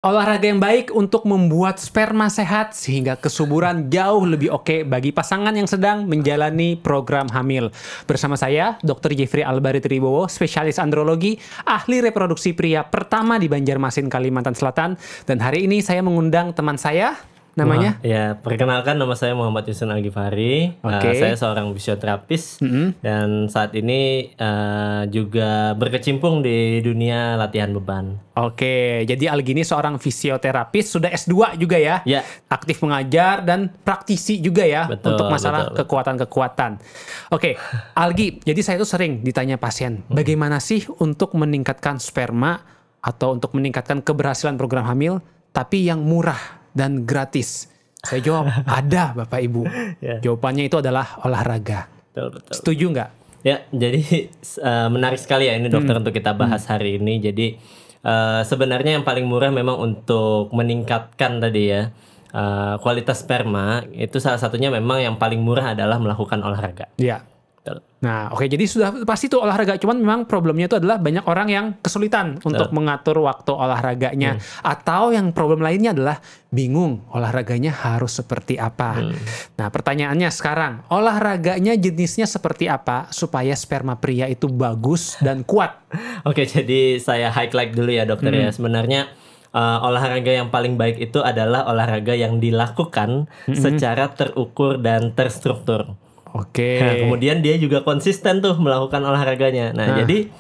Olahraga yang baik untuk membuat sperma sehat sehingga kesuburan jauh lebih oke bagi pasangan yang sedang menjalani program hamil. Bersama saya, Dr. Jeffrey Albari Tribowo, spesialis andrologi, ahli reproduksi pria pertama di Banjarmasin, Kalimantan Selatan. Dan hari ini saya mengundang teman saya, namanya? Ya, perkenalkan nama saya Muhammad Yusun Algifari. Saya seorang fisioterapis dan saat ini juga berkecimpung di dunia latihan beban. Oke, jadi Algi ini seorang fisioterapis, sudah S2 juga ya? Ya. Aktif mengajar dan praktisi juga ya, Betul, untuk masalah kekuatan-kekuatan. Oke, Algi, jadi saya itu sering ditanya pasien, bagaimana sih untuk meningkatkan sperma atau untuk meningkatkan keberhasilan program hamil, tapi yang murah dan gratis? Saya jawab, ada Bapak Ibu. Jawabannya itu adalah olahraga. Betul. Setuju nggak? Ya, jadi menarik sekali ya ini dokter untuk kita bahas hari ini. Jadi sebenarnya yang paling murah memang untuk meningkatkan tadi ya kualitas sperma, itu salah satunya memang yang paling murah adalah melakukan olahraga. Iya. Nah, oke, jadi sudah pasti tuh olahraga. Cuman memang problemnya itu adalah banyak orang yang kesulitan untuk mengatur waktu olahraganya. Atau yang problem lainnya adalah bingung olahraganya harus seperti apa. Nah, pertanyaannya sekarang, olahraganya jenisnya seperti apa supaya sperma pria itu bagus dan kuat? Oke, jadi saya highlight dulu ya dokter ya. Sebenarnya olahraga yang paling baik itu adalah olahraga yang dilakukan secara terukur dan terstruktur. Oke. Nah, kemudian dia juga konsisten tuh melakukan olahraganya. Nah, jadi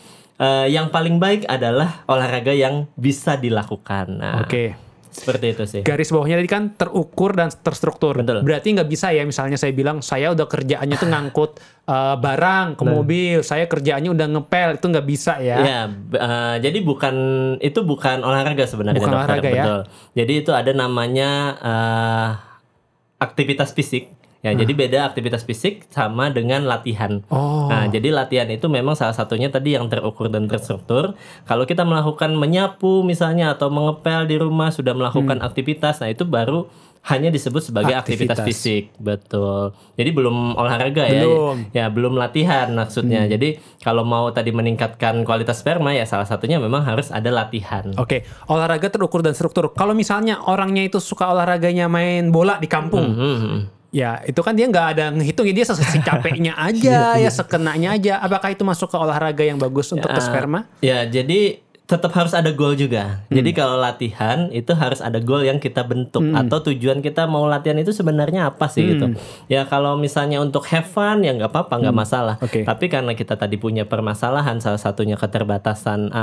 yang paling baik adalah olahraga yang bisa dilakukan. Nah, seperti itu sih. Garis bawahnya tadi kan terukur dan terstruktur. Betul. Berarti nggak bisa ya, misalnya saya bilang saya udah kerjaannya tuh ngangkut barang ke mobil, saya kerjaannya udah ngepel, itu nggak bisa ya? Ya, jadi itu bukan olahraga sebenarnya. Bukan dokter. olahraga ya? Betul. Jadi itu ada namanya aktivitas fisik. Ya, jadi beda aktivitas fisik sama dengan latihan. Nah, jadi latihan itu memang salah satunya tadi yang terukur dan terstruktur. Kalau kita melakukan menyapu misalnya atau mengepel di rumah, sudah melakukan aktivitas, nah itu baru hanya disebut sebagai aktivitas fisik. Betul. Jadi belum olahraga ya. Ya, belum latihan maksudnya. Jadi kalau mau tadi meningkatkan kualitas sperma ya salah satunya memang harus ada latihan. Oke, olahraga terukur dan struktur. Kalau misalnya orangnya itu suka olahraganya main bola di kampung, ya itu kan dia nggak ada ngehitungin, dia secapeknya aja, ya sekenanya aja. Apakah itu masuk ke olahraga yang bagus untuk ke sperma? Ya, jadi tetap harus ada goal juga. Jadi kalau latihan itu harus ada goal yang kita bentuk atau tujuan kita mau latihan itu sebenarnya apa sih gitu. Ya kalau misalnya untuk have fun ya nggak apa-apa, nggak masalah. Tapi karena kita tadi punya permasalahan, salah satunya keterbatasan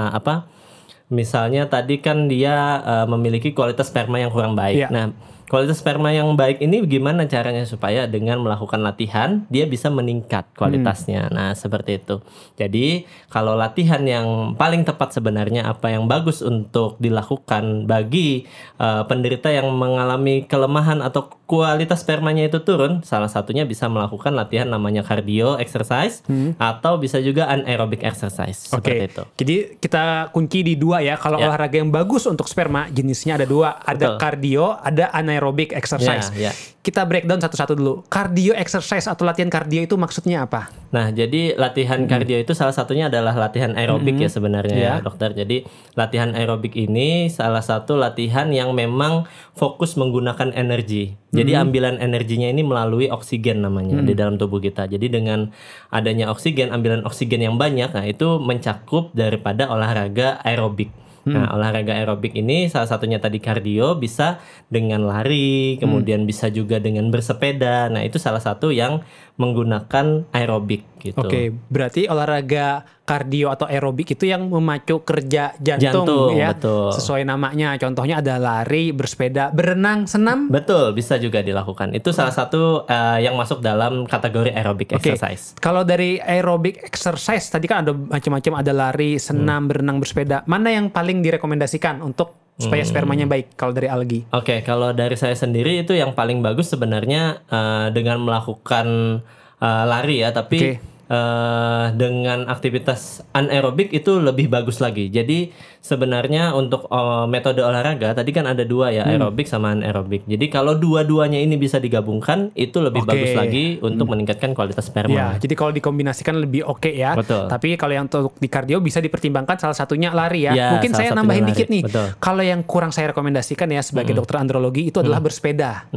misalnya tadi kan dia memiliki kualitas sperma yang kurang baik. Nah, kualitas sperma yang baik ini gimana caranya supaya dengan melakukan latihan dia bisa meningkat kualitasnya. Nah, seperti itu. Jadi, kalau latihan yang paling tepat sebenarnya apa yang bagus untuk dilakukan bagi penderita yang mengalami kelemahan atau kualitas spermanya itu turun, salah satunya bisa melakukan latihan namanya cardio exercise atau bisa juga anaerobic exercise. Seperti itu. Jadi kita kunci di dua ya. Kalau olahraga yang bagus untuk sperma jenisnya ada dua, ada cardio, ada anaerobic exercise. Kita breakdown satu-satu dulu. Cardio exercise atau latihan cardio itu maksudnya apa? Nah, jadi latihan cardio itu salah satunya adalah latihan aerobik ya sebenarnya ya, dokter. Jadi latihan aerobik ini salah satu latihan yang memang fokus menggunakan energi. Jadi ambilan energinya ini melalui oksigen namanya di dalam tubuh kita. Jadi dengan adanya oksigen, ambilan oksigen yang banyak, nah itu mencakup daripada olahraga aerobik. Nah, olahraga aerobik ini salah satunya tadi kardio, bisa dengan lari, kemudian bisa juga dengan bersepeda. Nah, itu salah satu yang menggunakan aerobik gitu. Oke, berarti olahraga kardio atau aerobik itu yang memacu kerja jantung ya. Betul. Sesuai namanya. Contohnya ada lari, bersepeda, berenang, senam. Betul, bisa juga dilakukan. Itu salah satu yang masuk dalam kategori aerobic exercise. Kalau dari aerobic exercise tadi kan ada macam-macam, ada lari, senam, berenang, bersepeda. Mana yang paling direkomendasikan untuk supaya spermanya baik kalau dari Algi? Oke, kalau dari saya sendiri itu yang paling bagus sebenarnya dengan melakukan lari ya, tapi dengan aktivitas anaerobik itu lebih bagus lagi. Jadi sebenarnya untuk metode olahraga tadi kan ada dua ya, aerobik sama anaerobik. Jadi kalau dua-duanya ini bisa digabungkan, itu lebih bagus lagi untuk meningkatkan kualitas sperma. Ya, jadi kalau dikombinasikan lebih oke ya. Betul. Tapi kalau yang untuk di kardio bisa dipertimbangkan salah satunya lari ya. Ya, Mungkin saya salah nambahin satunya dikit nih. Betul. Kalau yang kurang saya rekomendasikan ya sebagai dokter andrologi itu adalah bersepeda.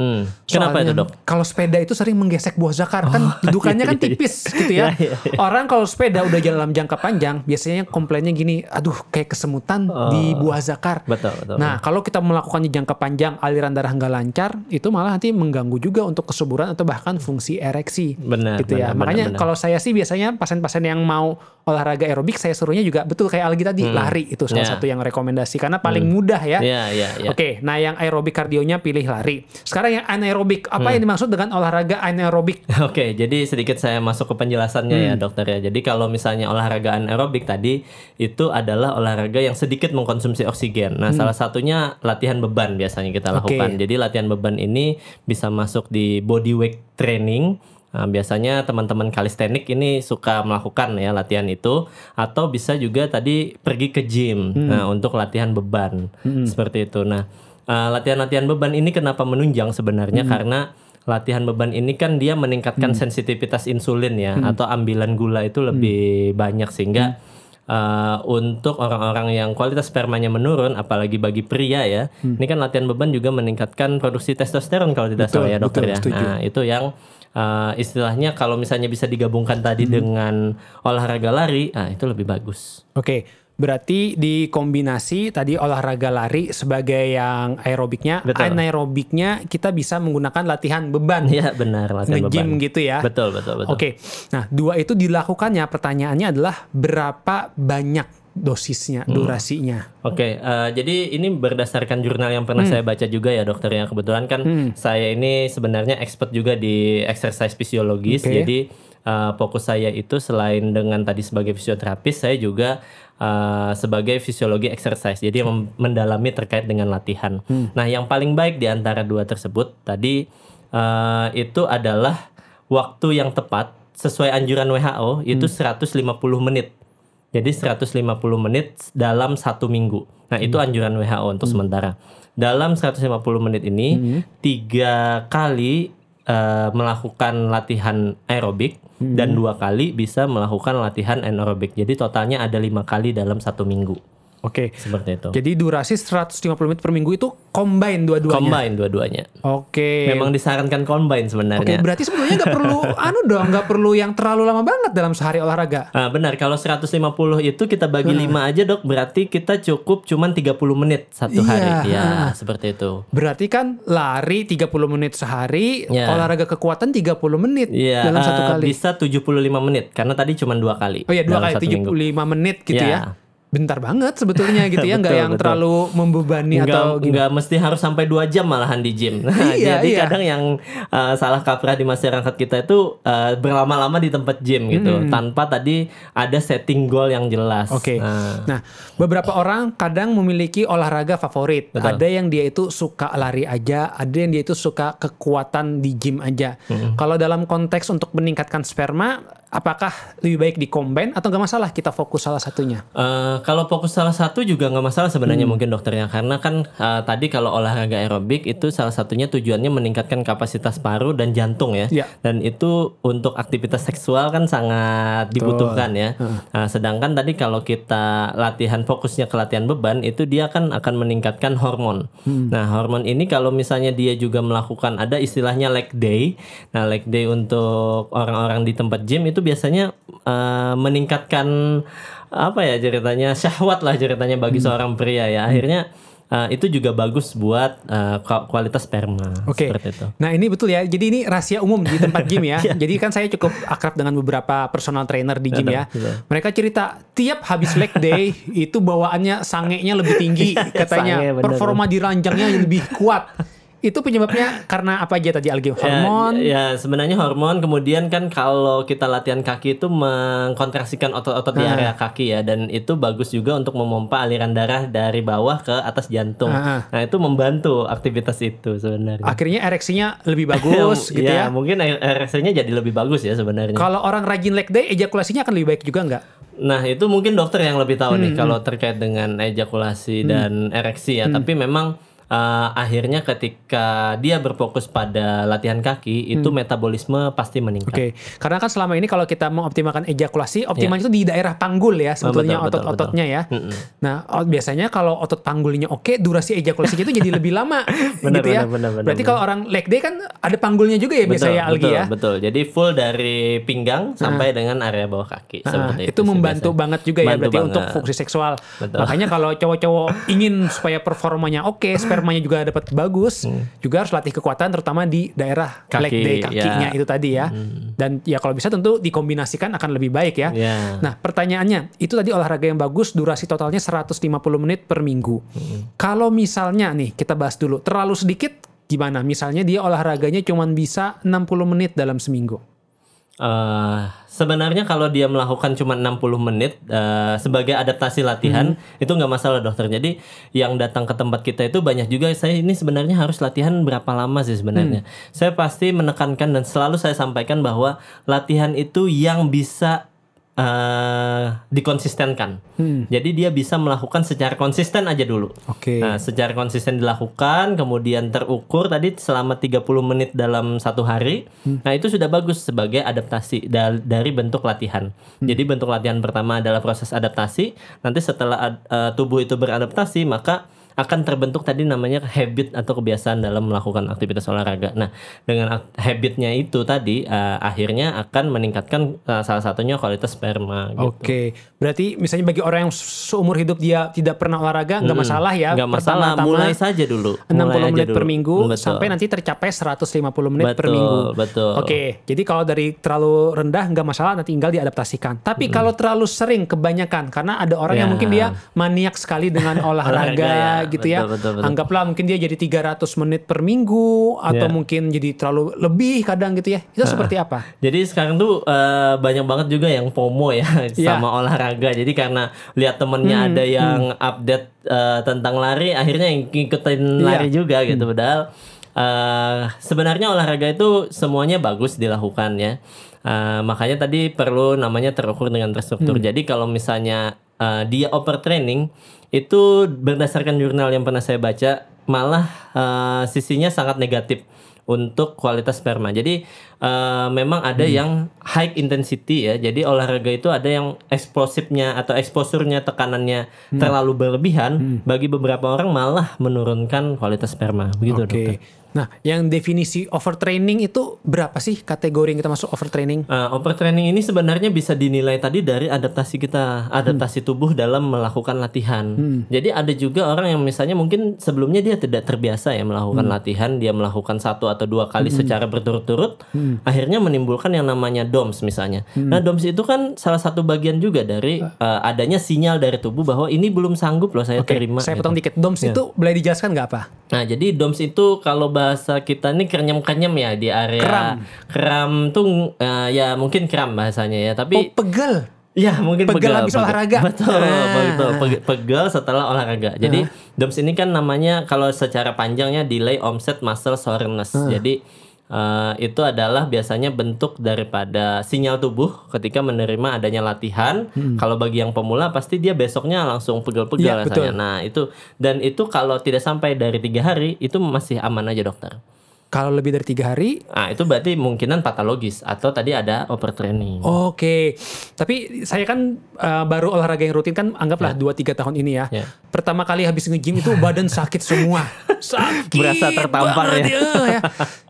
Kenapa itu, Dok? Kalau sepeda itu sering menggesek buah zakar kan dudukannya kan tipis gitu ya. Orang kalau sepeda udah jalan dalam jangka panjang biasanya komplainnya gini, aduh kayak kesemutan di buah zakar. Betul. Nah, kalau kita melakukannya jangka panjang, aliran darah nggak lancar, itu malah nanti mengganggu juga untuk kesuburan atau bahkan fungsi ereksi. Benar. Gitu ya. Makanya kalau saya sih biasanya pasien-pasien yang mau olahraga aerobik, saya suruhnya juga betul kayak Algi tadi, lari itu salah satu yang rekomendasi karena paling mudah ya. Oke, nah yang aerobik kardionya pilih lari. Sekarang yang anaerobik, apa yang dimaksud dengan olahraga anaerobik? Oke, jadi sedikit saya masuk ke penjelasannya ya dokter ya. Jadi kalau misalnya olahraga anaerobik tadi itu adalah olahraga yang sedikit mengkonsumsi oksigen. Nah, salah satunya latihan beban biasanya kita lakukan. Jadi latihan beban ini bisa masuk di body weight training. Nah, biasanya teman-teman kalistenik ini suka melakukan ya latihan itu, atau bisa juga tadi pergi ke gym untuk latihan beban seperti itu. Nah, latihan-latihan beban ini kenapa menunjang sebenarnya karena latihan beban ini kan dia meningkatkan sensitivitas insulin ya, atau ambilan gula itu lebih banyak sehingga untuk orang-orang yang kualitas spermanya menurun, apalagi bagi pria ya, ini kan latihan beban juga meningkatkan produksi testosteron kalau tidak salah ya dokter ya. Nah itu yang istilahnya kalau misalnya bisa digabungkan tadi dengan olahraga lari, itu lebih bagus. Oke. Berarti dikombinasi tadi olahraga lari sebagai yang aerobiknya, anaerobiknya kita bisa menggunakan latihan beban. Iya benar, latihan nge-gym beban. gitu ya. Betul. Oke. Nah, dua itu dilakukannya, pertanyaannya adalah berapa banyak dosisnya, durasinya. Oke, jadi ini berdasarkan jurnal yang pernah saya baca juga ya dokter ya. Kebetulan kan saya ini sebenarnya expert juga di exercise fisiologis. Jadi fokus saya itu selain dengan tadi sebagai fisioterapis, saya juga sebagai fisiologi exercise. Jadi mendalami terkait dengan latihan. Nah, yang paling baik di antara dua tersebut tadi itu adalah waktu yang tepat sesuai anjuran WHO itu 150 menit. Jadi 150 menit dalam 1 minggu. Nah, itu anjuran WHO untuk sementara. Dalam 150 menit ini 3 kali melakukan latihan aerobik dan 2 kali bisa melakukan latihan anaerobik. Jadi totalnya ada 5 kali dalam 1 minggu. Oke. Seperti itu. Jadi durasi 150 menit per minggu itu combine dua-duanya. Combine dua-duanya. Oke. Memang disarankan combine sebenarnya. Oke, berarti sebetulnya nggak perlu nggak perlu yang terlalu lama banget dalam sehari olahraga. Benar, kalau 150 itu kita bagi 5 aja dok, berarti kita cukup cuman 30 menit satu hari. Ya, seperti itu. Berarti kan lari 30 menit sehari, olahraga kekuatan 30 menit dalam satu kali. Bisa 75 menit karena tadi cuma 2 kali. Oh iya, 2 kali 75 menit gitu ya. Bentar banget sebetulnya gitu ya, nggak yang terlalu membebani atau gini. Nggak mesti harus sampai 2 jam malahan di gym. Jadi kadang yang salah kaprah di masyarakat kita itu berlama-lama di tempat gym gitu, tanpa tadi ada setting goal yang jelas. Oke. Nah, beberapa orang kadang memiliki olahraga favorit. Ada yang dia itu suka lari aja, ada yang dia itu suka kekuatan di gym aja. Kalau dalam konteks untuk meningkatkan sperma, apakah lebih baik di-combine atau nggak masalah kita fokus salah satunya? Kalau fokus salah satu juga nggak masalah sebenarnya mungkin dokternya, karena kan tadi kalau olahraga aerobik itu salah satunya tujuannya meningkatkan kapasitas paru dan jantung ya. Dan itu untuk aktivitas seksual kan sangat dibutuhkan ya. Sedangkan tadi kalau kita latihan fokusnya ke latihan beban itu dia kan akan meningkatkan hormon. Nah hormon ini kalau misalnya dia juga melakukan ada istilahnya leg day. Nah leg day untuk orang-orang di tempat gym itu biasanya meningkatkan apa ya ceritanya, syahwat lah ceritanya bagi seorang pria ya. Akhirnya itu juga bagus buat kualitas sperma. Seperti itu. Nah ini betul ya, jadi ini rahasia umum di tempat gym ya. Jadi kan saya cukup akrab dengan beberapa personal trainer di gym ya. Mereka cerita tiap habis leg day itu bawaannya sangenya lebih tinggi katanya, performa di ranjangnya lebih kuat. Itu penyebabnya karena apa aja tadi Algi? Hormon? Ya sebenarnya hormon. Kemudian kan kalau kita latihan kaki itu mengkontraksikan otot-otot di area kaki ya, dan itu bagus juga untuk memompa aliran darah dari bawah ke atas jantung. Nah itu membantu aktivitas itu sebenarnya. Akhirnya ereksinya lebih bagus gitu ya? Mungkin ereksinya jadi lebih bagus ya sebenarnya. Kalau orang rajin leg day, ejakulasinya akan lebih baik juga nggak? Nah, itu mungkin dokter yang lebih tahu nih kalau terkait dengan ejakulasi dan ereksi ya. Tapi memang akhirnya ketika dia berfokus pada latihan kaki, itu metabolisme pasti meningkat. Oke, karena kan selama ini kalau kita mau optimalkan ejakulasi, optimal itu di daerah panggul ya sebetulnya otot-ototnya ya. Nah, biasanya kalau otot panggulnya oke, durasi ejakulasinya itu jadi lebih lama gitu ya. Berarti kalau orang leg day kan ada panggulnya juga ya biasanya Algi ya. Betul. Jadi full dari pinggang sampai dengan area bawah kaki. Itu membantu banget juga ya berarti untuk fungsi seksual. Makanya kalau cowok-cowok ingin supaya performanya oke, spermanya juga dapat bagus, juga harus latih kekuatan terutama di daerah leg day kakinya itu tadi ya. Dan ya kalau bisa tentu dikombinasikan akan lebih baik ya. Nah, pertanyaannya, itu tadi olahraga yang bagus durasi totalnya 150 menit per minggu. Kalau misalnya nih kita bahas dulu, terlalu sedikit gimana? Misalnya dia olahraganya cuma bisa 60 menit dalam seminggu. Sebenarnya kalau dia melakukan cuma 60 menit sebagai adaptasi latihan itu nggak masalah dokter. Jadi yang datang ke tempat kita itu banyak juga. Saya ini sebenarnya harus latihan berapa lama sih sebenarnya? Saya pasti menekankan dan selalu saya sampaikan bahwa latihan itu yang bisa dikonsistenkan. Jadi dia bisa melakukan secara konsisten aja dulu. Nah, secara konsisten dilakukan, kemudian terukur tadi selama 30 menit dalam satu hari. Nah, itu sudah bagus sebagai adaptasi dari bentuk latihan. Jadi bentuk latihan pertama adalah proses adaptasi. Nanti setelah tubuh itu beradaptasi, maka akan terbentuk tadi namanya habit atau kebiasaan dalam melakukan aktivitas olahraga. Nah, dengan habitnya itu tadi akhirnya akan meningkatkan salah satunya kualitas sperma. Gitu. Berarti misalnya bagi orang yang seumur hidup dia tidak pernah olahraga nggak masalah ya. Nggak masalah, mulai saja dulu. 60 menit per minggu sampai nanti tercapai 150 menit per minggu. Jadi kalau dari terlalu rendah nggak masalah, nanti tinggal diadaptasikan. Tapi kalau terlalu sering kebanyakan, karena ada orang yang mungkin dia maniak sekali dengan olahraga gitu ya. Betul. Anggaplah mungkin dia jadi 300 menit per minggu atau mungkin jadi terlalu lebih kadang gitu ya. Itu seperti apa? Jadi sekarang tuh banyak banget juga yang FOMO ya sama olahraga. Jadi karena lihat temennya ada yang update tentang lari, akhirnya yang ngikutin lari juga gitu. Padahal sebenarnya olahraga itu semuanya bagus dilakukan ya. Makanya tadi perlu namanya terukur dengan terstruktur. Jadi kalau misalnya dia overtraining, itu berdasarkan jurnal yang pernah saya baca malah sisinya sangat negatif untuk kualitas sperma. Jadi memang ada yang high intensity ya. Jadi olahraga itu ada yang eksplosifnya atau exposure-nya, tekanannya terlalu berlebihan. Bagi beberapa orang malah menurunkan kualitas sperma. Begitu dokter. Nah, yang definisi overtraining itu berapa sih kategori yang kita masuk overtraining? Overtraining ini sebenarnya bisa dinilai tadi dari adaptasi kita, adaptasi tubuh dalam melakukan latihan. Jadi ada juga orang yang misalnya mungkin sebelumnya dia tidak terbiasa ya melakukan latihan, dia melakukan 1 atau 2 kali secara berturut-turut, akhirnya menimbulkan yang namanya DOMS misalnya. Nah, DOMS itu kan salah satu bagian juga dari adanya sinyal dari tubuh bahwa ini belum sanggup loh saya terima. Saya potong dikit. DOMS itu boleh dijelaskan nggak apa? Nah, jadi DOMS itu kalau bahasa kita ini kenyam-kenyam ya di area kram tuh ya mungkin kram bahasanya ya, tapi pegel. Ya mungkin pegel habis olahraga. Betul. Pegel setelah olahraga. Jadi DOMS ini kan namanya kalau secara panjangnya delay onset muscle soreness. Jadi itu adalah biasanya bentuk daripada sinyal tubuh ketika menerima adanya latihan. Kalau bagi yang pemula pasti dia besoknya langsung pegel-pegel rasanya. Nah itu, dan itu kalau tidak sampai dari 3 hari itu masih aman aja dokter. Kalau lebih dari 3 hari, itu berarti kemungkinan patologis atau tadi ada overtraining. Tapi saya kan baru olahraga yang rutin kan anggaplah 2-3 tahun ini ya. Pertama kali habis nge-gym itu badan sakit semua. Sakit. Berasa tertampar ya.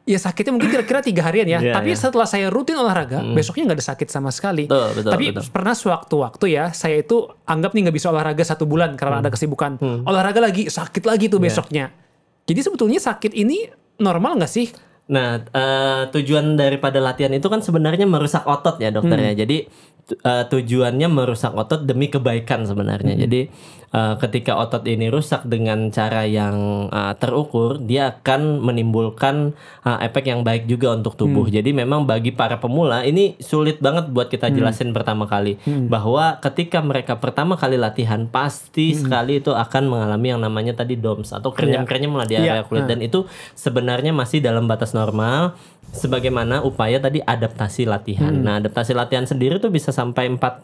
Ya sakitnya mungkin kira-kira 3 harian ya. Tapi setelah saya rutin olahraga, besoknya nggak ada sakit sama sekali. Tapi pernah sewaktu-waktu ya, saya itu anggap nih nggak bisa olahraga 1 bulan karena ada kesibukan. Olahraga lagi, sakit lagi tuh besoknya. Jadi sebetulnya sakit ini normal nggak sih? Nah, tujuan daripada latihan itu kan sebenarnya merusak otot ya dokternya. Jadi tujuannya merusak otot demi kebaikan sebenarnya. Jadi ketika otot ini rusak dengan cara yang terukur, dia akan menimbulkan efek yang baik juga untuk tubuh. Jadi memang bagi para pemula ini sulit banget buat kita jelasin pertama kali bahwa ketika mereka pertama kali latihan pasti sekali itu akan mengalami yang namanya tadi DOMS atau krenyam-krenyam lah di area kulit, dan itu sebenarnya masih dalam batas normal sebagaimana upaya tadi adaptasi latihan. Nah, adaptasi latihan sendiri tuh bisa sampai 4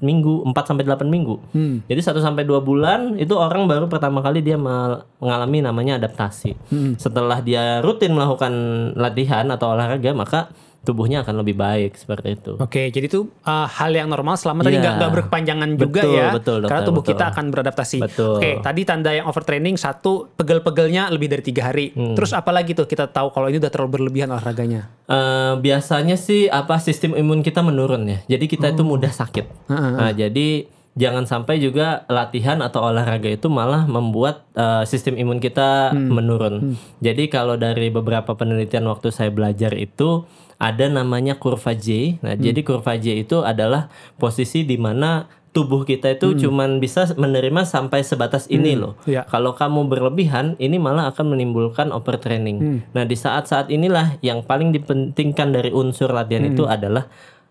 sampai 8 minggu. Jadi 1 sampai 2 bulan itu orang baru pertama kali dia mengalami namanya adaptasi. Setelah dia rutin melakukan latihan atau olahraga, maka tubuhnya akan lebih baik seperti itu. Oke, jadi itu hal yang normal selama tadi nggak berkepanjangan juga ya. Betul, dokter, karena tubuh kita akan beradaptasi. Betul. Oke, tadi tanda yang overtraining, 1, pegel-pegelnya lebih dari 3 hari. Terus apa lagi tuh kita tahu kalau ini udah terlalu berlebihan olahraganya? Biasanya sih sistem imun kita menurun ya. Jadi kita itu mudah sakit. Nah, jadi jangan sampai juga latihan atau olahraga itu malah membuat sistem imun kita menurun. Jadi kalau dari beberapa penelitian waktu saya belajar itu ada namanya kurva J. Nah, jadi kurva J itu adalah posisi di mana tubuh kita itu cuman bisa menerima sampai sebatas ini loh. Kalau kamu berlebihan, ini malah akan menimbulkan overtraining. Nah, di saat-saat inilah yang paling dipentingkan dari unsur latihan itu adalah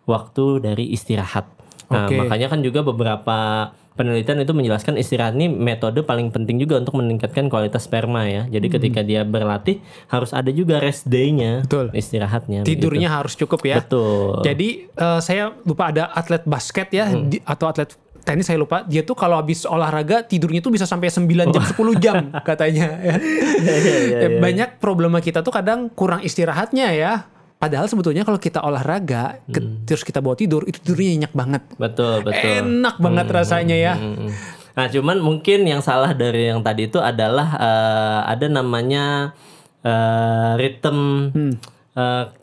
waktu dari istirahat. Nah, makanya kan juga beberapa penelitian itu menjelaskan istirahat ini metode paling penting juga untuk meningkatkan kualitas sperma ya. Jadi ketika dia berlatih harus ada juga rest day-nya, istirahatnya. Tidurnya begitu. harus cukup ya. Betul. Jadi saya lupa ada atlet basket ya atau atlet tenis saya lupa. Dia tuh kalau habis olahraga tidurnya tuh bisa sampai 9 jam 10 jam katanya. Banyak problema kita tuh kadang kurang istirahatnya ya. Padahal sebetulnya kalau kita olahraga terus kita bawa tidur, itu tidurnya nyenyak banget. Betul. Enak banget rasanya ya. Nah, cuman mungkin yang salah dari yang tadi itu adalah ada namanya ritme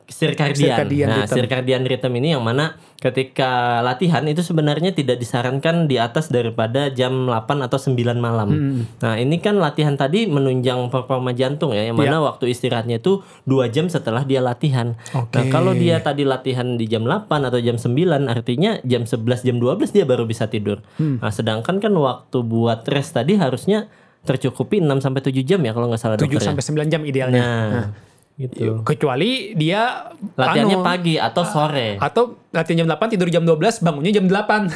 circadian. Nah, circadian rhythm ini yang mana ketika latihan itu sebenarnya tidak disarankan di atas daripada jam 8 atau 9 malam. Nah, ini kan latihan tadi menunjang performa jantung ya, yang mana waktu istirahatnya itu 2 jam setelah dia latihan. Nah, kalau dia tadi latihan di jam 8 atau jam 9, artinya jam 11, jam 12 dia baru bisa tidur. Nah, sedangkan kan waktu buat rest tadi harusnya tercukupi 6 sampai 7 jam ya kalau nggak salah 7 sampai 9 jam idealnya. Nah, gitu. Kecuali dia latihannya pagi atau sore. Atau latihan jam 8 tidur jam 12 bangunnya jam 8.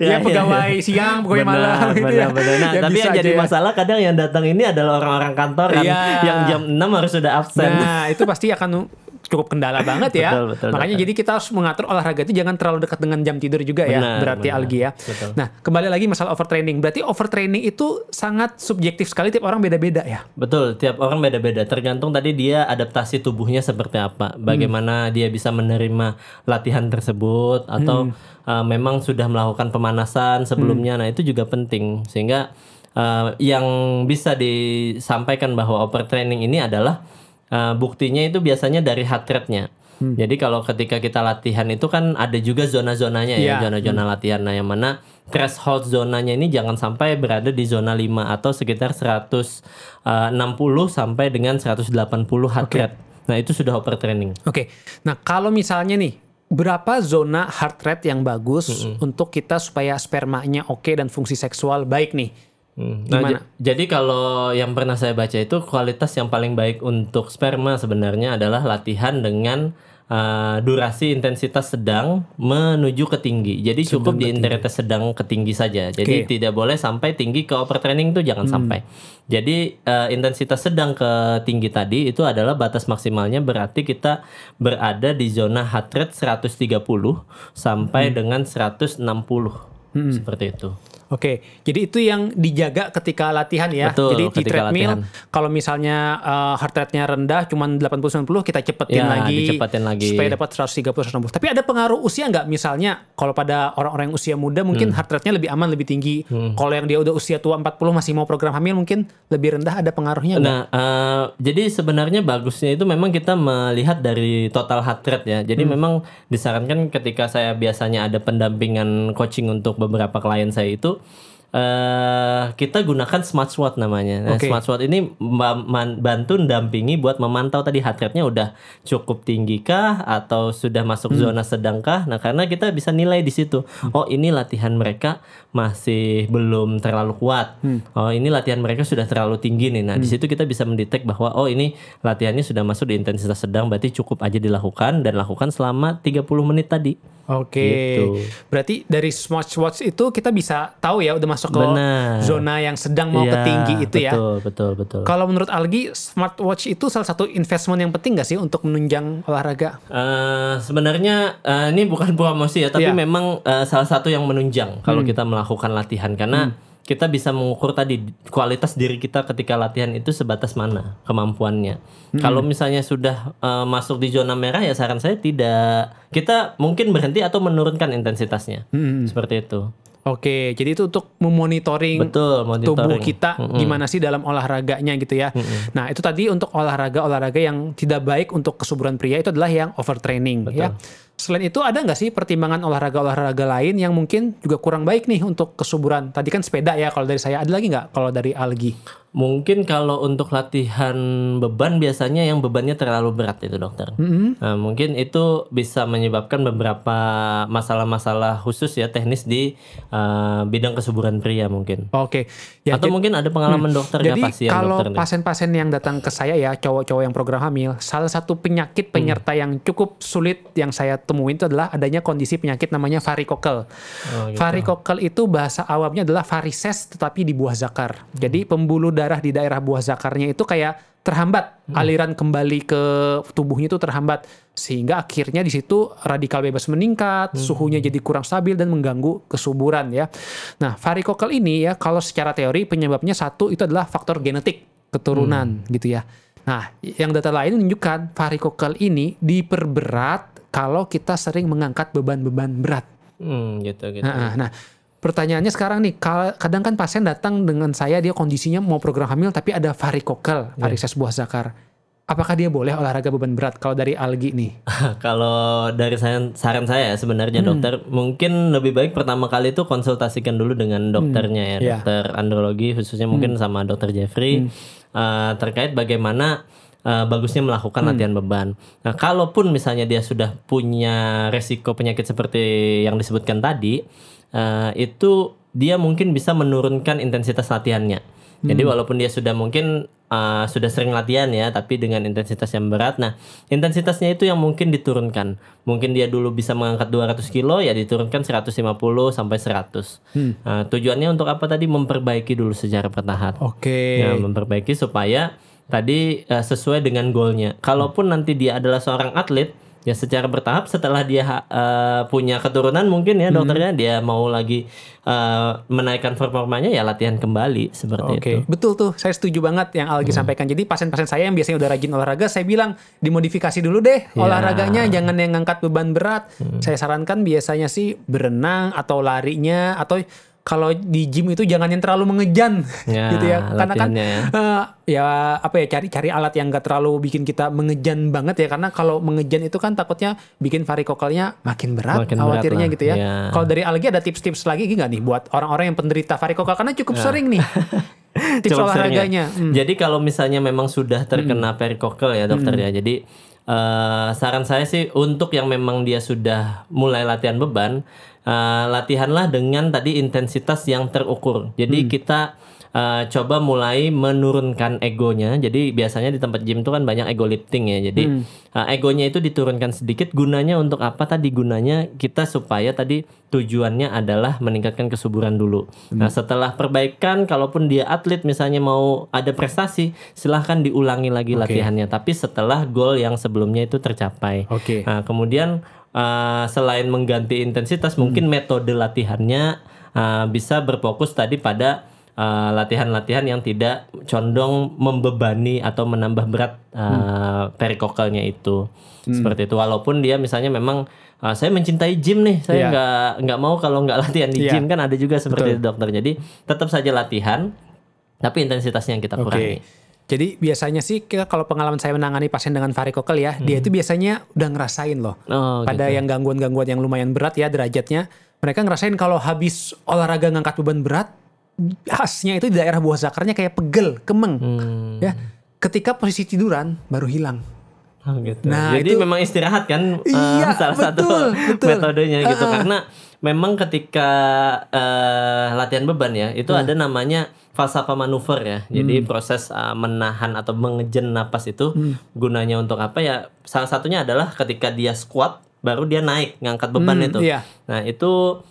Ya pegawai siang, pegawai malam gitu ya. Nah, tapi yang jadi masalah kadang yang datang ini adalah orang-orang kantor kan yang jam 6 harus sudah absen. Nah, itu pasti akan cukup kendala banget ya. Betul, makanya jadi kita harus mengatur olahraga itu jangan terlalu dekat dengan jam tidur juga ya. Berarti Algi ya. Betul. Nah, kembali lagi masalah overtraining. Berarti overtraining itu sangat subjektif sekali, tiap orang beda-beda ya. Betul, tiap orang beda-beda. Tergantung tadi dia adaptasi tubuhnya seperti apa. Bagaimana dia bisa menerima latihan tersebut atau memang sudah melakukan pemanasan sebelumnya. Nah, itu juga penting. Sehingga yang bisa disampaikan bahwa overtraining ini adalah buktinya itu biasanya dari heart rate-nya. Jadi kalau ketika kita latihan itu kan ada juga zona-zonanya ya, zona-zona latihan. Nah, yang mana threshold zonanya ini jangan sampai berada di zona 5 atau sekitar 160 sampai dengan 180 heart rate. Nah, itu sudah overtraining. Nah, kalau misalnya nih, berapa zona heart rate yang bagus untuk kita supaya spermanya oke dan fungsi seksual baik nih? Nah, jadi kalau yang pernah saya baca itu kualitas yang paling baik untuk sperma sebenarnya adalah latihan dengan durasi intensitas sedang menuju ke tinggi. Jadi cukup di intensitas sedang ke tinggi saja. Jadi tidak boleh sampai tinggi ke overtraining itu jangan sampai. Jadi intensitas sedang ke tinggi tadi itu adalah batas maksimalnya, berarti kita berada di zona heart rate 130 sampai dengan 160. Seperti itu. Jadi itu yang dijaga ketika latihan ya. Betul, jadi di treadmill kalau misalnya heart rate-nya rendah cuman 80-90 kita cepetin lagi supaya dapat 130-160. Tapi ada pengaruh usia nggak? Misalnya kalau pada orang-orang yang usia muda mungkin heart rate-nya lebih aman, lebih tinggi. Kalau yang dia udah usia tua 40 masih mau program hamil mungkin lebih rendah, ada pengaruhnya nggak? Nah, jadi sebenarnya bagusnya itu memang kita melihat dari total heart rate ya. Jadi memang disarankan ketika saya biasanya ada pendampingan coaching untuk beberapa klien saya itu kita gunakan smartwatch namanya. Nah, smartwatch ini bantu dampingi buat memantau tadi heart rate-nya udah cukup tinggi kah atau sudah masuk zona sedangkah. Nah, karena kita bisa nilai di situ. Oh, ini latihan mereka masih belum terlalu kuat. Oh, ini latihan mereka sudah terlalu tinggi nih. Nah, di situ kita bisa mendetek bahwa oh, ini latihannya sudah masuk di intensitas sedang, berarti cukup aja dilakukan dan lakukan selama 30 menit tadi. Gitu. Berarti dari smartwatch itu kita bisa tahu ya udah masuk ke zona yang sedang mau ke tinggi itu ya. Betul. Kalau menurut Algi, smartwatch itu salah satu investment yang penting nggak sih untuk menunjang olahraga? Sebenarnya ini bukan promosi ya, tapi memang salah satu yang menunjang kalau kita melakukan latihan karena kita bisa mengukur tadi kualitas diri kita ketika latihan itu sebatas mana kemampuannya. Kalau misalnya sudah masuk di zona merah ya saran saya tidak. Kita mungkin berhenti atau menurunkan intensitasnya. Seperti itu. Oke, jadi itu untuk memonitoring tubuh kita gimana sih dalam olahraganya gitu ya. Nah, itu tadi untuk olahraga yang tidak baik untuk kesuburan pria itu adalah yang overtraining ya. Selain itu ada nggak sih pertimbangan olahraga lain yang mungkin juga kurang baik nih untuk kesuburan? Tadi kan sepeda ya kalau dari saya, ada lagi nggak kalau dari Algi? Mungkin kalau untuk latihan beban biasanya yang bebannya terlalu berat itu dokter. Nah, mungkin itu bisa menyebabkan beberapa masalah-masalah khusus ya teknis di bidang kesuburan pria mungkin. Oke. Ya, atau mungkin ada pengalaman dokter nggak pasien dokter? Jadi kalau pasien-pasien yang datang ke saya ya cowok-cowok yang program hamil, salah satu penyakit penyerta yang cukup sulit yang saya temuin itu adalah adanya kondisi penyakit namanya varikokel. Varikokel itu bahasa awamnya adalah varises tetapi di buah zakar. Jadi pembuluh darah di daerah buah zakarnya itu kayak terhambat, aliran kembali ke tubuhnya itu terhambat sehingga akhirnya di situ radikal bebas meningkat, suhunya jadi kurang stabil dan mengganggu kesuburan ya. Nah, varikokel ini ya kalau secara teori penyebabnya satu itu adalah faktor genetik, keturunan gitu ya. Nah, yang data lain menunjukkan varikokel ini diperberat kalau kita sering mengangkat beban-beban berat. Gitu. Nah, pertanyaannya sekarang nih, kadang kan pasien datang dengan saya, dia kondisinya mau program hamil tapi ada varikokel, varises buah zakar. Apakah dia boleh olahraga beban berat kalau dari Algi nih? Kalau dari saran saya sebenarnya dokter, mungkin lebih baik pertama kali itu konsultasikan dulu dengan dokternya ya, dokter andrologi khususnya mungkin sama dokter Jeffrey terkait bagaimana bagusnya melakukan latihan beban. Nah, kalaupun misalnya dia sudah punya resiko penyakit seperti yang disebutkan tadi, itu dia mungkin bisa menurunkan intensitas latihannya. Jadi walaupun dia sudah mungkin sudah sering latihan ya, tapi dengan intensitas yang berat. Nah, intensitasnya itu yang mungkin diturunkan. Mungkin dia dulu bisa mengangkat 200 kilo, ya diturunkan 150 sampai 100. Tujuannya untuk apa tadi? Memperbaiki dulu secara bertahap. Nah, memperbaiki supaya tadi sesuai dengan goalnya. Kalaupun nanti dia adalah seorang atlet, ya secara bertahap setelah dia punya keturunan mungkin ya dokternya dia mau lagi menaikkan performanya ya latihan kembali seperti itu. Betul tuh, saya setuju banget yang Algi sampaikan. Jadi pasien-pasien saya yang biasanya udah rajin olahraga, saya bilang dimodifikasi dulu deh olahraganya, jangan yang ngangkat beban berat. Saya sarankan biasanya sih berenang atau larinya, atau kalau di gym itu jangan yang terlalu mengejan gitu ya. Karena kan cari alat yang gak terlalu bikin kita mengejan banget ya. Karena kalau mengejan itu kan takutnya bikin varikokelnya makin berat khawatirnya gitu ya. Kalau dari Algi ada tips-tips lagi gak nih buat orang-orang yang penderita varikokel? Karena cukup sering nih tips olahraganya. Jadi kalau misalnya memang sudah terkena varikokel ya dokter ya. Jadi saran saya sih untuk yang memang dia sudah mulai latihan beban, latihanlah dengan tadi intensitas yang terukur. Jadi kita coba mulai menurunkan egonya. Jadi biasanya di tempat gym itu kan banyak ego lifting ya. Jadi egonya itu diturunkan sedikit. Gunanya untuk apa tadi? Gunanya kita supaya tadi tujuannya adalah meningkatkan kesuburan dulu. Nah, setelah perbaikan, kalaupun dia atlet misalnya mau ada prestasi, silahkan diulangi lagi latihannya. Tapi setelah goal yang sebelumnya itu tercapai. Nah, kemudian selain mengganti intensitas, mungkin metode latihannya bisa berfokus tadi pada latihan-latihan yang tidak condong membebani atau menambah berat perikokelnya itu. Seperti itu. Walaupun dia misalnya memang saya mencintai gym nih, saya nggak mau kalau nggak latihan di gym, kan ada juga seperti itu dokter. Jadi tetap saja latihan, tapi intensitasnya yang kita kurangi. Jadi biasanya sih kalau pengalaman saya menangani pasien dengan varikokel ya, dia itu biasanya udah ngerasain loh. Pada yang gangguan-gangguan yang lumayan berat ya derajatnya, mereka ngerasain kalau habis olahraga ngangkat beban berat, khasnya itu di daerah buah zakarnya kayak pegel, kemeng. Ya. Ketika posisi tiduran baru hilang. Oh gitu. Nah, jadi itu, memang istirahat kan salah betul, satu metodenya gitu. Karena memang ketika latihan beban ya, itu ada namanya falsafah manuver ya. Jadi proses menahan atau mengejen napas itu gunanya untuk apa ya? Salah satunya adalah ketika dia squat baru dia naik ngangkat beban itu. Iya. Nah, itu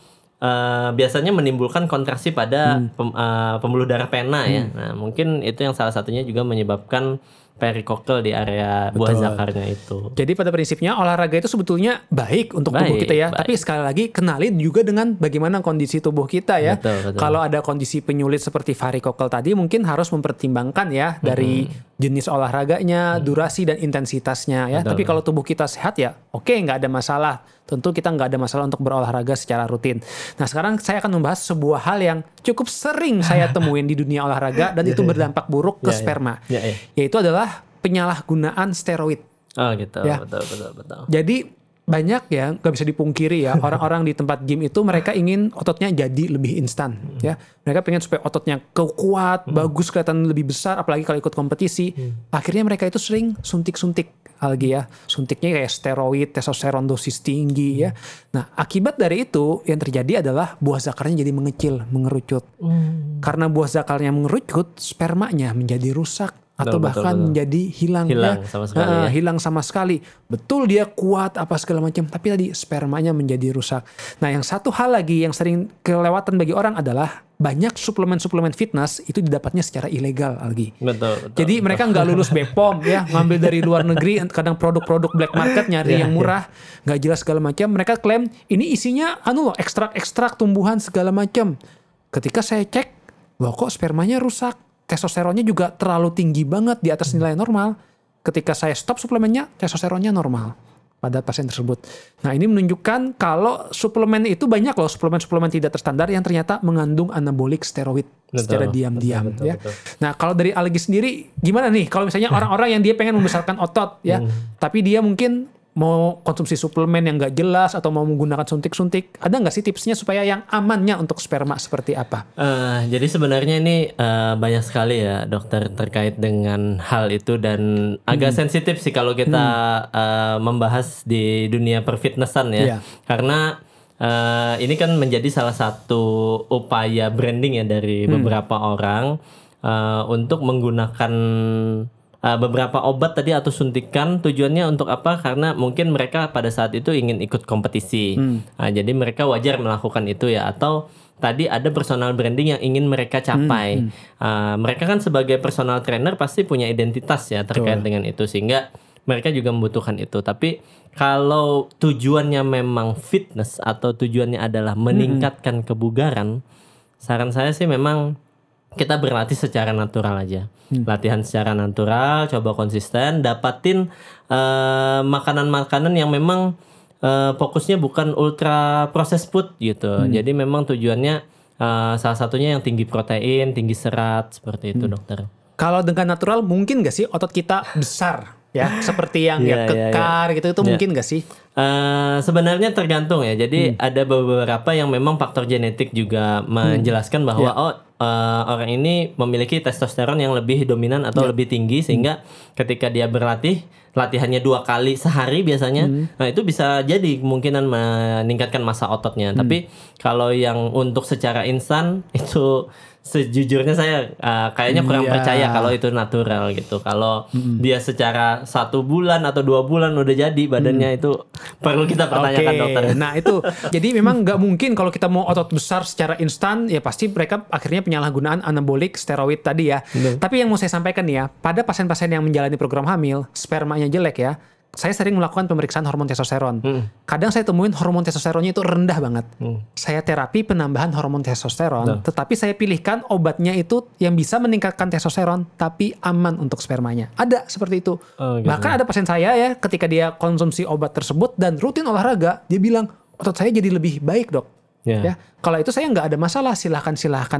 biasanya menimbulkan kontraksi pada pembuluh darah pena ya. Nah, mungkin itu yang salah satunya juga menyebabkan perikokal di area buah zakarnya itu. Jadi pada prinsipnya olahraga itu sebetulnya baik untuk tubuh kita ya. Tapi sekali lagi kenali juga dengan bagaimana kondisi tubuh kita ya. Betul. Kalau ada kondisi penyulit seperti varikokal tadi mungkin harus mempertimbangkan ya dari jenis olahraganya, durasi dan intensitasnya ya. Betul. Tapi kalau tubuh kita sehat ya oke, nggak ada masalah. Tentu kita nggak ada masalah untuk berolahraga secara rutin. Nah sekarang saya akan membahas sebuah hal yang cukup sering saya temuin di dunia olahraga dan itu berdampak buruk ke sperma. Yaitu adalah penyalahgunaan steroid. Oh gitu, ya. betul. Jadi banyak ya, nggak bisa dipungkiri ya, orang-orang di tempat gym itu mereka ingin ototnya jadi lebih instan. Ya, mereka pengen supaya ototnya kuat, bagus, kelihatan lebih besar, apalagi kalau ikut kompetisi. Akhirnya mereka itu sering suntik-suntik Algi ya, suntiknya kayak steroid, testosteron dosis tinggi ya. Nah akibat dari itu yang terjadi adalah buah zakarnya jadi mengecil, mengerucut. Karena buah zakarnya mengerucut, spermanya menjadi rusak atau bahkan menjadi hilang ya. Sama sekali ya. Hilang sama sekali. Betul dia kuat apa segala macam, tapi tadi spermanya menjadi rusak. Nah yang satu hal lagi yang sering kelewatan bagi orang adalah banyak suplemen-suplemen fitness itu didapatnya secara ilegal, Algi. Betul. Jadi mereka nggak lulus BPOM ya, ngambil dari luar negeri, kadang produk-produk black market nyari yang murah, nggak jelas segala macam. Mereka klaim ini isinya ekstrak-ekstrak tumbuhan segala macam. Ketika saya cek, loh kok spermanya rusak, testosteronnya juga terlalu tinggi banget di atas nilai normal. Ketika saya stop suplemennya, testosteronnya normal pada pasien tersebut. Nah ini menunjukkan kalau suplemen itu banyak loh, suplemen-suplemen tidak terstandar yang ternyata mengandung anabolik steroid secara diam-diam ya. Betul. Nah kalau dari Algi sendiri gimana nih kalau misalnya orang-orang yang dia pengen membesarkan otot ya, tapi dia mungkin mau konsumsi suplemen yang nggak jelas atau mau menggunakan suntik-suntik, ada nggak sih tipsnya supaya yang amannya untuk sperma seperti apa? Jadi sebenarnya ini banyak sekali ya dokter terkait dengan hal itu dan agak sensitif sih kalau kita membahas di dunia perfitnessan ya, karena ini kan menjadi salah satu upaya branding ya dari beberapa orang untuk menggunakan beberapa obat tadi atau suntikan. Tujuannya untuk apa? Karena mungkin mereka pada saat itu ingin ikut kompetisi. Jadi mereka wajar melakukan itu ya. Atau tadi ada personal branding yang ingin mereka capai. Mereka kan sebagai personal trainer pasti punya identitas ya terkait dengan itu. Sehingga mereka juga membutuhkan itu. Tapi kalau tujuannya memang fitness atau tujuannya adalah meningkatkan kebugaran, saran saya sih memang kita berlatih secara natural aja. Latihan secara natural, coba konsisten, dapatin makanan-makanan yang memang fokusnya bukan ultra processed food gitu. Jadi memang tujuannya salah satunya yang tinggi protein, tinggi serat, seperti itu dokter. Kalau dengan natural mungkin gak sih otot kita besar ya? Seperti yang kekar gitu, itu mungkin gak sih? Sebenarnya tergantung ya. Jadi ada beberapa yang memang faktor genetik juga menjelaskan bahwa orang ini memiliki testosteron yang lebih dominan atau lebih tinggi sehingga ketika dia berlatih, latihannya 2 kali sehari biasanya, nah itu bisa jadi kemungkinan meningkatkan massa ototnya. Tapi kalau yang untuk secara instan itu sejujurnya saya kayaknya kurang percaya kalau itu natural gitu. Kalau dia secara 1 bulan atau 2 bulan udah jadi badannya, itu perlu kita pertanyakan dokter. Nah itu jadi memang nggak mungkin kalau kita mau otot besar secara instan, ya pasti mereka akhirnya penyalahgunaan anabolik steroid tadi ya. Tapi yang mau saya sampaikan nih ya, pada pasien-pasien yang menjalani program hamil, spermanya jelek ya, saya sering melakukan pemeriksaan hormon testosteron. Kadang saya temuin hormon testosteronnya itu rendah banget. Saya terapi penambahan hormon testosteron, tetapi saya pilihkan obatnya itu yang bisa meningkatkan testosteron, tapi aman untuk spermanya. Ada seperti itu. Bahkan ada pasien saya ya, ketika dia konsumsi obat tersebut dan rutin olahraga, dia bilang, otot saya jadi lebih baik dok. Ya, kalau itu saya nggak ada masalah, silahkan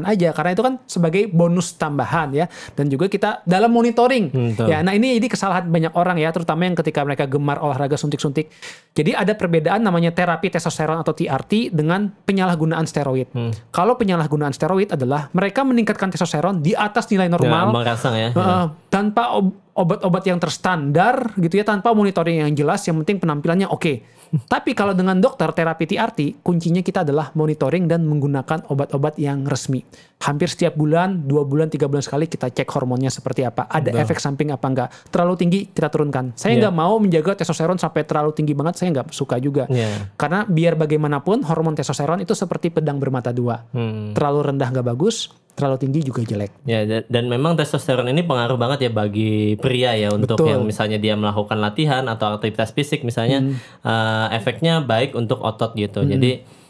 aja, karena itu kan sebagai bonus tambahan ya, dan juga kita dalam monitoring. Ya, nah ini kesalahan banyak orang ya, terutama yang ketika mereka gemar olahraga suntik-suntik. Jadi ada perbedaan namanya terapi testosteron atau TRT dengan penyalahgunaan steroid. Kalau penyalahgunaan steroid adalah mereka meningkatkan testosteron di atas nilai normal, tanpa obat-obat yang terstandar gitu ya, tanpa monitoring yang jelas, yang penting penampilannya oke. Tapi kalau dengan dokter terapi TRT, kuncinya kita adalah monitoring dan menggunakan obat-obat yang resmi. Hampir setiap bulan, 2 bulan, 3 bulan sekali kita cek hormonnya seperti apa. Ada efek samping apa enggak. Terlalu tinggi kita turunkan. Saya nggak mau menjaga testosteron sampai terlalu tinggi banget, saya nggak suka juga. Karena biar bagaimanapun hormon testosteron itu seperti pedang bermata dua. Terlalu rendah nggak bagus, terlalu tinggi juga jelek. Ya, dan memang testosteron ini pengaruh banget ya bagi pria ya, untuk yang misalnya dia melakukan latihan atau aktivitas fisik misalnya, efeknya baik untuk otot gitu. Jadi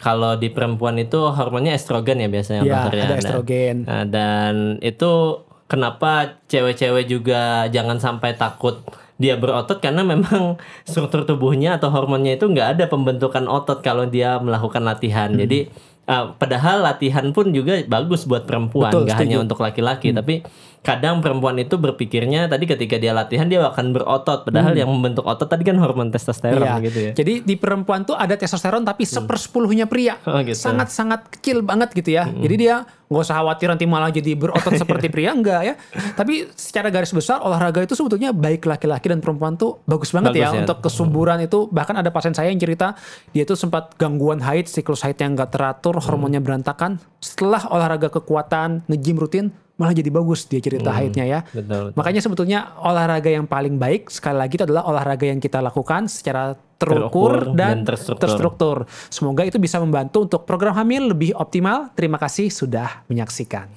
kalau di perempuan itu hormonnya estrogen ya biasanya. Ya, ada estrogen. Dan itu kenapa cewek-cewek juga jangan sampai takut dia berotot, karena memang struktur tubuhnya atau hormonnya itu nggak ada pembentukan otot kalau dia melakukan latihan. Jadi padahal latihan pun juga bagus buat perempuan, nggak hanya untuk laki-laki. Tapi kadang perempuan itu berpikirnya tadi ketika dia latihan dia akan berotot, padahal yang membentuk otot tadi kan hormon testosteron gitu ya. Jadi di perempuan tuh ada testosteron tapi 1/10-nya pria. Sangat-sangat kecil banget gitu ya. Jadi dia nggak usah khawatir nanti malah jadi berotot seperti pria, enggak ya. Tapi secara garis besar olahraga itu sebetulnya baik laki-laki dan perempuan tuh bagus banget ya untuk kesuburan itu. Bahkan ada pasien saya yang cerita dia tuh sempat gangguan haid, siklus haid yang nggak teratur, hormonnya berantakan. Setelah olahraga kekuatan, nge-gym rutin, malah jadi bagus dia cerita haidnya ya. Betul. Makanya sebetulnya olahraga yang paling baik sekali lagi itu adalah olahraga yang kita lakukan secara terukur dan terstruktur. Semoga itu bisa membantu untuk program hamil lebih optimal. Terima kasih sudah menyaksikan.